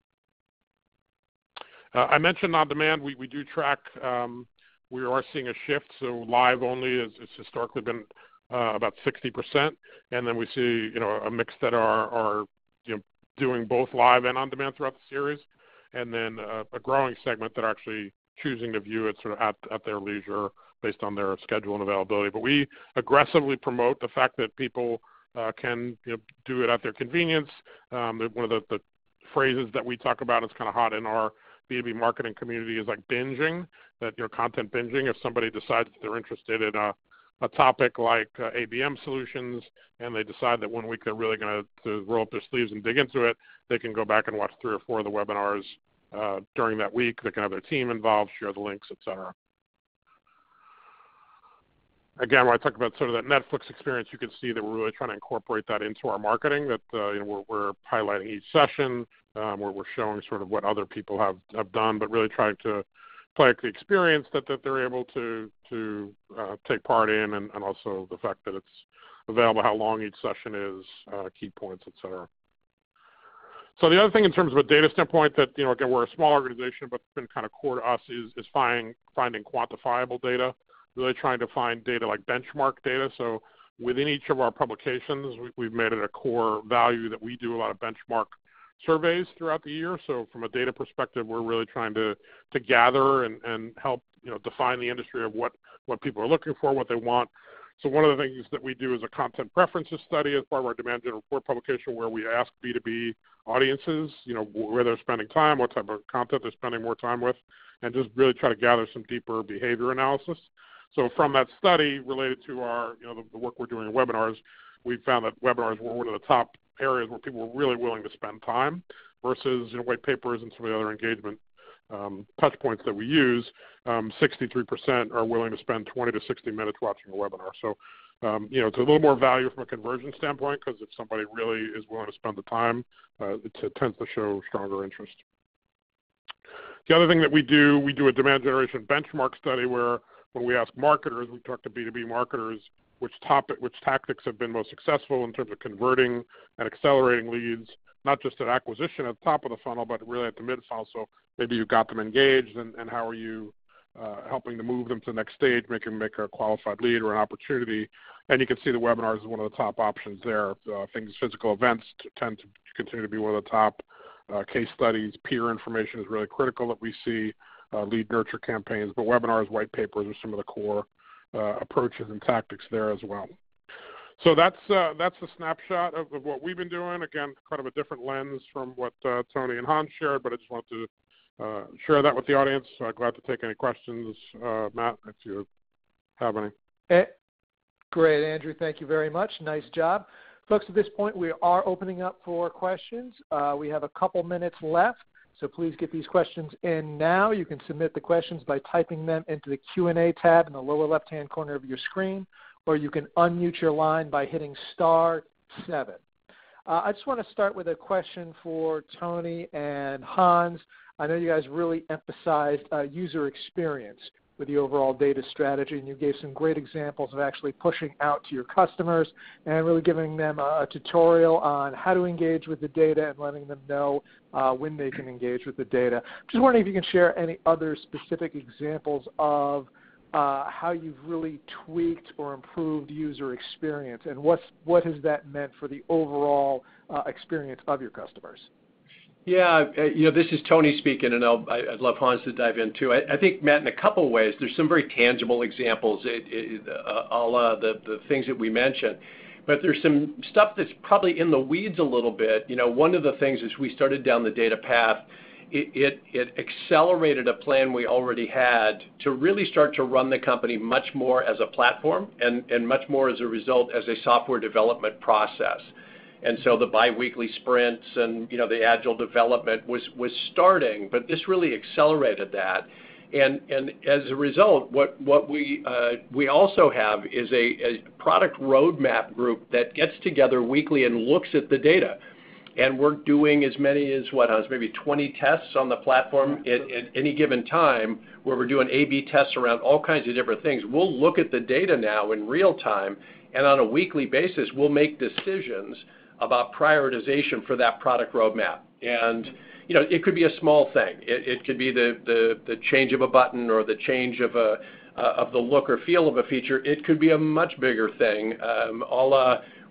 I mentioned on demand, we do track, we are seeing a shift, so live only has historically been about 60%, and then we see a mix that are doing both live and on demand throughout the series, and then a growing segment that are actually choosing to view it sort of at their leisure based on their schedule and availability. But we aggressively promote the fact that people can do it at their convenience. One of the phrases that we talk about is kind of hot in our B2B marketing community is like binging, that content binging. If somebody decides that they're interested in a topic like ABM solutions, and they decide that one week they're really going to roll up their sleeves and dig into it, they can go back and watch 3 or 4 of the webinars during that week. They can have their team involved, share the links, etc. Again, when I talk about sort of that Netflix experience, you can see that we're really trying to incorporate that into our marketing, that we're highlighting each session, where we're showing sort of what other people have done, but really trying to play the experience that they're able to take part in, and also the fact that it's available, how long each session is, key points, etc. So the other thing in terms of a data standpoint that, again, we're a small organization, but it's been kind of core to us is finding quantifiable data, really trying to find data like benchmark data. So within each of our publications, we've made it a core value that we do a lot of benchmark surveys throughout the year. So from a data perspective, we're really trying to gather and help define the industry of what people are looking for, what they want. So one of the things that we do is a content preferences study as part of our demand gen report publication, where we ask B2B audiences, where they're spending time, what type of content they're spending more time with, and just really try to gather some deeper behavior analysis. So from that study related to our, the work we're doing in webinars, we found that webinars were one of the top areas where people were really willing to spend time versus white papers and some of the other engagement touch points that we use. 63% are willing to spend 20 to 60 minutes watching a webinar. So, it's a little more value from a conversion standpoint, because if somebody really is willing to spend the time, it tends to show stronger interest. The other thing that we do a demand generation benchmark study where when we ask marketers, we talk to B2B marketers, which tactics have been most successful in terms of converting and accelerating leads, not just at acquisition at the top of the funnel, but really at the mid-funnel. So maybe you got them engaged, and how are you helping to move them to the next stage, make a qualified lead or an opportunity. And you can see the webinars is one of the top options there. Physical events tend to continue to be one of the top. Case studies, peer information is really critical that we see, lead nurture campaigns, but webinars, white papers are some of the core approaches and tactics there as well. So that's a snapshot of what we've been doing. Again, kind of a different lens from what Tony and Hans shared, but I just wanted to share that with the audience. So I'm glad to take any questions, Matt, if you have any. Great, Andrew. Thank you very much. Nice job. Folks, at this point, we are opening up for questions. We have a couple minutes left, so please get these questions in now. You can submit the questions by typing them into the Q&A tab in the lower left-hand corner of your screen, or you can unmute your line by hitting *7. I just want to start with a question for Tony and Hans. I know you guys really emphasized user experience with the overall data strategy, and you gave some great examples of actually pushing out to your customers and really giving them a tutorial on how to engage with the data and letting them know when they can engage with the data. Just wondering if you can share any other specific examples of how you've really tweaked or improved user experience, and what has that meant for the overall experience of your customers? Yeah, this is Tony speaking, and I'd love Hans to dive in too. I think, Matt, in a couple of ways, there's some very tangible examples, the things that we mentioned. But there's some stuff that's probably in the weeds a little bit. One of the things as we started down the data path, it accelerated a plan we already had to really start to run the company much more as a platform and much more as a result as a software development process. And so the biweekly sprints and the agile development was starting, but this really accelerated that. And as a result, what we also have is a product roadmap group that gets together weekly and looks at the data. And we're doing as many as, Hans, maybe 20 tests on the platform at any given time, where we're doing A/B tests around all kinds of different things. We'll look at the data now in real time, and on a weekly basis, we'll make decisions about prioritization for that product roadmap. And it could be a small thing. It could be the change of a button or the change of the look or feel of a feature. It could be a much bigger thing.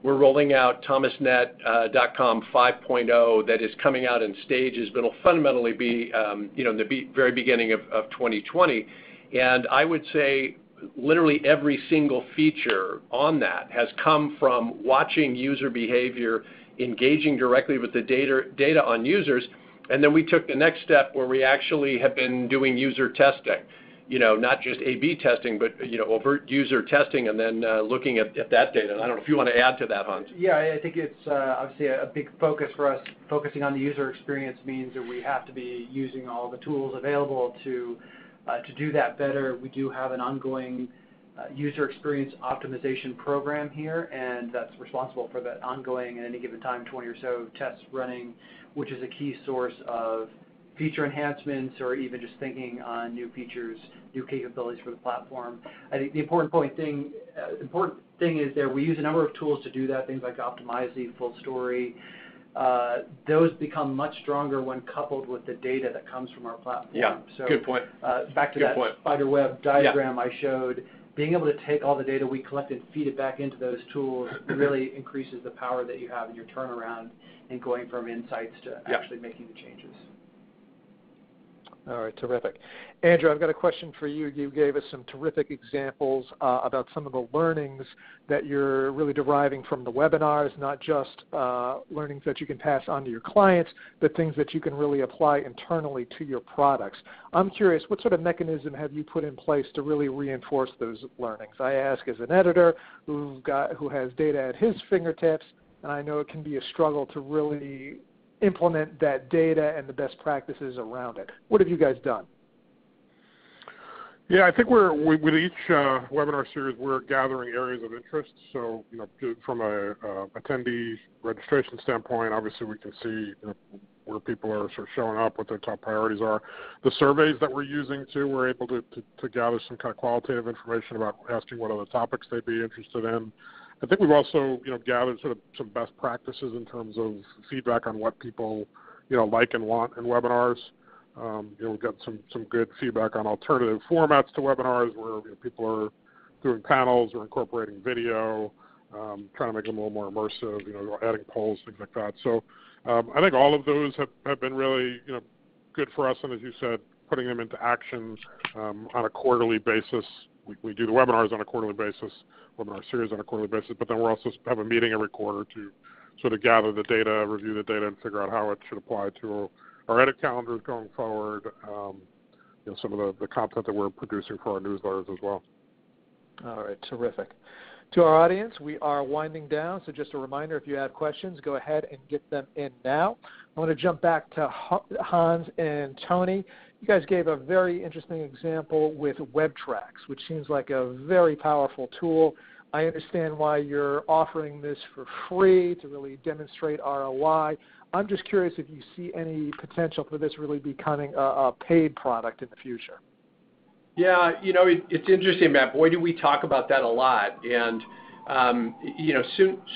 We're rolling out thomasnet.com 5.0 that is coming out in stages, but will fundamentally be in the very beginning of 2020. And I would say literally every single feature on that has come from watching user behavior, engaging directly with the data on users, and then we took the next step where we actually have been doing user testing. Not just A/B testing, but overt user testing, and then looking at that data. And I don't know if you want to add to that, Hans. Yeah, I think it's obviously a big focus for us. Focusing on the user experience means that we have to be using all the tools available to do that better. We do have an ongoing user experience optimization program here, and that's responsible for that ongoing, at any given time, 20 or so tests running, which is a key source of feature enhancements or even just thinking on new features, new capabilities for the platform. I think the important thing is that we use a number of tools to do that, things like Optimizely, Full Story. Those become much stronger when coupled with the data that comes from our platform. Yeah, so, good point. Back to that spider web diagram I showed, being able to take all the data we collect and feed it back into those tools really increases the power that you have in your turnaround and going from insights to actually making the changes. All right, terrific. Andrew, I've got a question for you. You gave us some terrific examples about some of the learnings that you're really deriving from the webinars, not just learnings that you can pass on to your clients, but things that you can really apply internally to your products. I'm curious, what sort of mechanism have you put in place to really reinforce those learnings? I ask as an editor who has data at his fingertips, and I know it can be a struggle to really implement that data and the best practices around it. What have you guys done? Yeah, I think with each webinar series, we're gathering areas of interest. So, from a attendee registration standpoint, obviously we can see where people are sort of showing up, what their top priorities are. The surveys that we're using too, we're able to gather some kind of qualitative information about asking what other topics they'd be interested in. I think we've also, gathered sort of some best practices in terms of feedback on what people, like and want in webinars. We've got some good feedback on alternative formats to webinars where people are doing panels or incorporating video, trying to make them a little more immersive, adding polls, things like that. So I think all of those have been really, good for us. And as you said, putting them into action on a quarterly basis. We do the webinars on a quarterly basis, webinar series on a quarterly basis, but then we're also have a meeting every quarter to sort of gather the data, review the data, and figure out how it should apply to our edit calendars going forward, some of the content that we're producing for our newsletters as well. All right, terrific. To our audience, we are winding down, so just a reminder, if you have questions, go ahead and get them in now. I want to jump back to Hans and Tony. You guys gave a very interesting example with WebTracks, which seems like a very powerful tool. I understand why you're offering this for free to really demonstrate ROI. I'm just curious if you see any potential for this really becoming a paid product in the future. Yeah, it's interesting, Matt. Boy, do we talk about that a lot. And,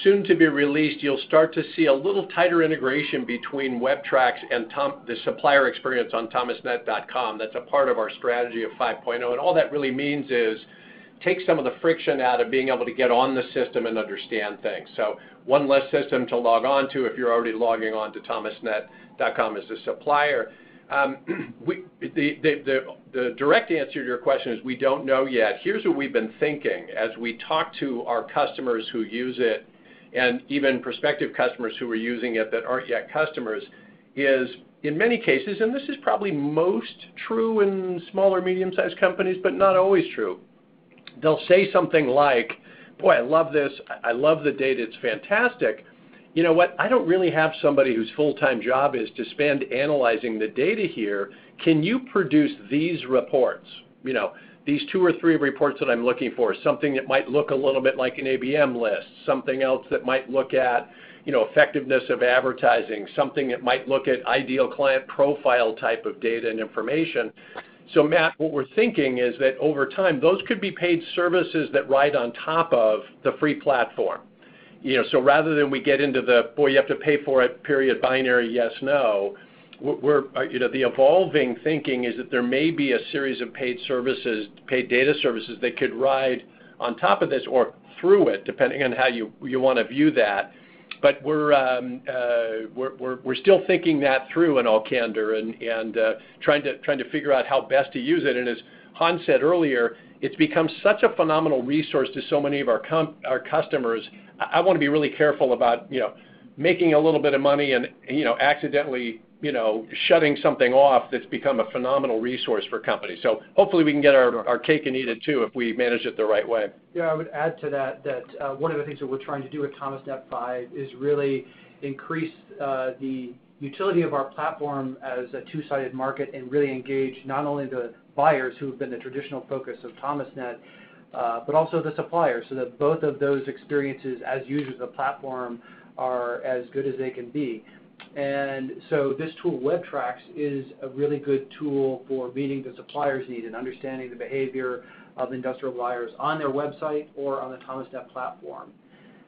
soon to be released, you'll start to see a little tighter integration between WebTrax and the supplier experience on thomasnet.com. That's a part of our strategy of 5.0. And all that really means is take some of the friction out of being able to get on the system and understand things. So one less system to log on to if you're already logging on to thomasnet.com as a supplier. The direct answer to your question is we don't know yet. Here's what we've been thinking as we talk to our customers who use it and even prospective customers who are using it that aren't yet customers is in many cases, and this is probably most true in smaller, medium-sized companies, but not always true. They'll say something like, boy, I love this. I love the data. It's fantastic. You know what? I don't really have somebody whose full-time job is to spend analyzing the data here. Can you produce these reports? These 2 or 3 reports that I'm looking for, something that might look a little bit like an ABM list, something else that might look at, effectiveness of advertising, something that might look at ideal client profile type of data and information. So Matt, what we're thinking is that over time, those could be paid services that ride on top of the free platform. So rather than we get into you have to pay for it, period, binary, yes, no, the evolving thinking is that there may be a series of paid data services that could ride on top of this or through it, depending on how you want to view that. But we're still thinking that through in all candor and trying to figure out how best to use it. And as Hans said earlier, it's become such a phenomenal resource to so many of our customers. I want to be really careful about making a little bit of money and accidentally shutting something off that's become a phenomenal resource for companies. So hopefully we can get our cake and eat it too if we manage it the right way. Yeah, I would add to that one of the things that we're trying to do with ThomasNet 5 is really increase the utility of our platform as a two-sided market and really engage not only the buyers who have been the traditional focus of ThomasNet, but also the suppliers, so that both of those experiences as users of the platform are as good as they can be. And so this tool, WebTrax, is a really good tool for meeting the supplier's need and understanding the behavior of industrial buyers on their website or on the ThomasNet platform.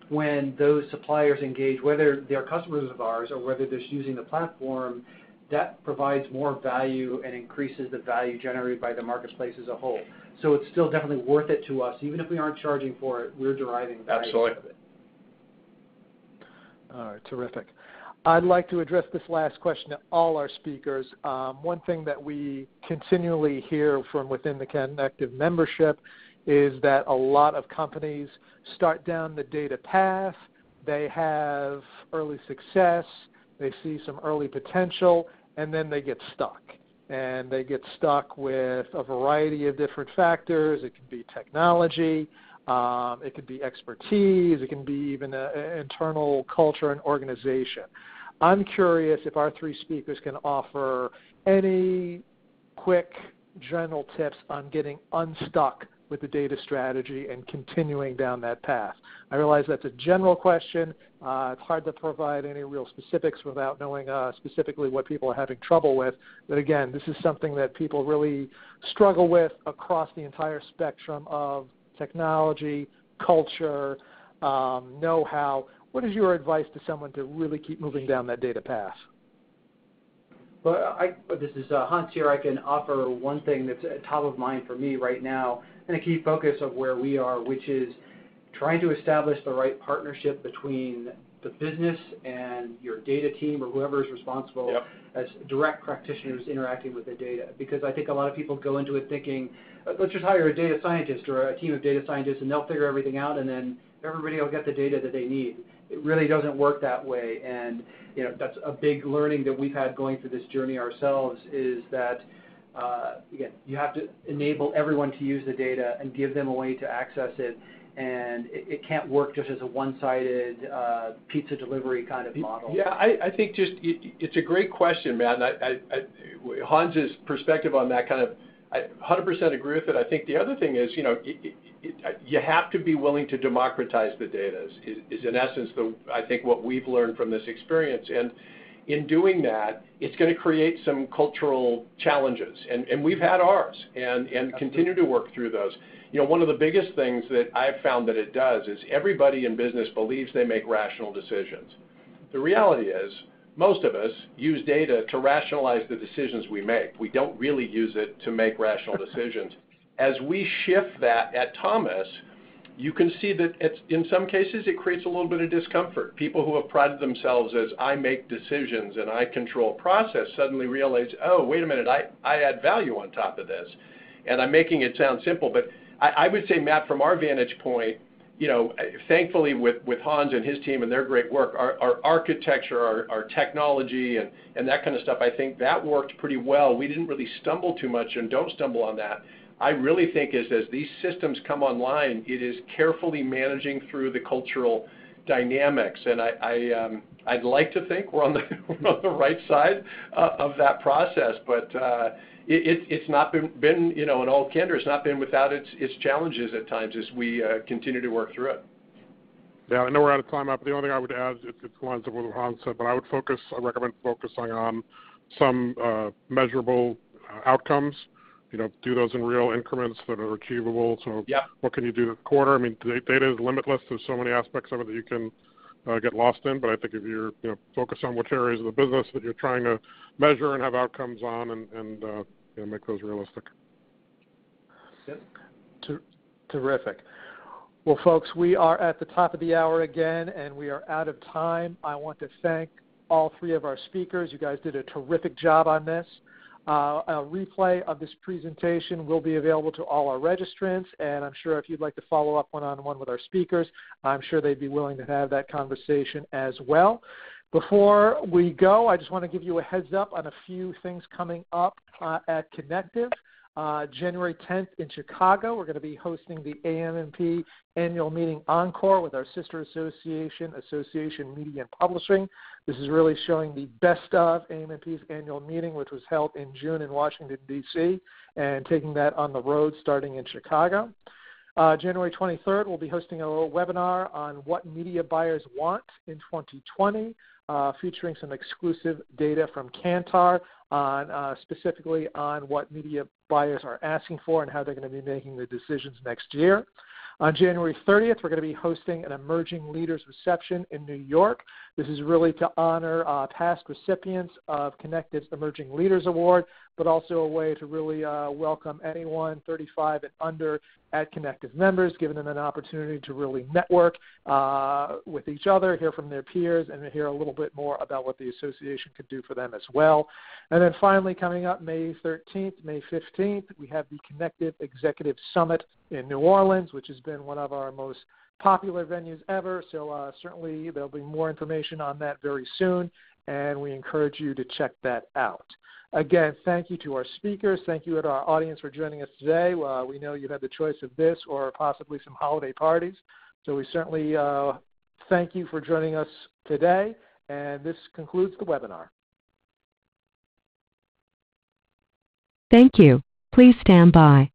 When those suppliers engage, whether they're customers of ours or whether they're just using the platform, that provides more value and increases the value generated by the marketplace as a whole. So it's still definitely worth it to us. Even if we aren't charging for it, we're deriving value Absolutely. out of it. All right, terrific. I'd like to address this last question to all our speakers. One thing that we continually hear from within the Connectiv membership is that a lot of companies start down the data path. They have early success. They see some early potential, and then they get stuck. And they get stuck with a variety of different factors. It can be technology. It could be expertise. It can be even internal culture and organization. I'm curious if our 3 speakers can offer any quick general tips on getting unstuck with the data strategy and continuing down that path. I realize that's a general question. It's hard to provide any real specifics without knowing specifically what people are having trouble with. But again, this is something that people really struggle with across the entire spectrum of technology, culture, know-how. What is your advice to someone to really keep moving down that data path? Well, this is Hans here. I can offer one thing that's top of mind for me right now and a key focus of where we are, which is trying to establish the right partnership between the business and your data team or whoever is responsible as direct practitioners interacting with the data. Because I think a lot of people go into it thinking, let's just hire a data scientist or a team of data scientists and they'll figure everything out and then everybody will get the data that they need. It really doesn't work that way, and that's a big learning that we've had going through this journey ourselves is that, again, you have to enable everyone to use the data and give them a way to access it, and it can't work just as a one-sided pizza delivery kind of model. Yeah, I think it's a great question, Matt. And Hans's perspective on that kind of I 100% agree with it. I think the other thing is, you have to be willing to democratize the data is in essence, I think what we've learned from this experience. And in doing that, it's going to create some cultural challenges. And we've had ours and continue to work through those. One of the biggest things that I've found that it does is everybody in business believes they make rational decisions. The reality is, most of us use data to rationalize the decisions we make. We don't really use it to make rational decisions. As we shift that at Thomas, you can see that in some cases it creates a little bit of discomfort. People who have prided themselves as I make decisions and I control process suddenly realize, oh, wait a minute, I add value on top of this. And I'm making it sound simple, but I would say, Matt, from our vantage point, thankfully with Hans and his team and their great work, our architecture, our technology and that kind of stuff, I think that worked pretty well. We didn't really stumble too much and don't stumble on that. I really think as these systems come online, it is carefully managing through the cultural dynamics. And I'd like to think we're on the right side of that process, but it's not been in all candor, it's not been without its challenges at times as we continue to work through it. Yeah, I know we're out of time, but the only thing I would add, it lines up with what Hans said, but I recommend focusing on some measurable outcomes. Do those in real increments that are achievable. So What can you do this quarter? I mean, data is limitless. There's so many aspects of it that you can get lost in, but I think if you're focus on which areas of the business that you're trying to measure and have outcomes on and make those realistic. Yep. Terrific. Well, folks, we are at the top of the hour again, and we are out of time. I want to thank all three of our speakers. You guys did a terrific job on this. A replay of this presentation will be available to all our registrants, and I'm sure if you'd like to follow up one-on-one with our speakers, I'm sure they'd be willing to have that conversation as well. Before we go, I just want to give you a heads up on a few things coming up at Connectiv. January 10th in Chicago, we're going to be hosting the AMP annual meeting encore with our sister association, Association Media and Publishing. This is really showing the best of AMP's annual meeting, which was held in June in Washington, D.C., and taking that on the road starting in Chicago. January 23rd, we'll be hosting a webinar on what media buyers want in 2020, featuring some exclusive data from Kantar on specifically on what media buyers are asking for and how they're going to be making the decisions next year. On January 30th, we're going to be hosting an Emerging Leaders Reception in New York. This is really to honor past recipients of Connectiv's Emerging Leaders Award, but also a way to really welcome anyone 35 and under at Connectiv members, giving them an opportunity to really network with each other, hear from their peers, and hear a little bit more about what the association could do for them as well. And then finally, coming up May 13th, May 15th, we have the Connectiv Executive Summit in New Orleans, which has been one of our most popular venues ever. So certainly there'll be more information on that very soon, and we encourage you to check that out. Again, thank you to our speakers. Thank you to our audience for joining us today. We know you had the choice of this or possibly some holiday parties. So we certainly thank you for joining us today. And this concludes the webinar. Thank you. Please stand by.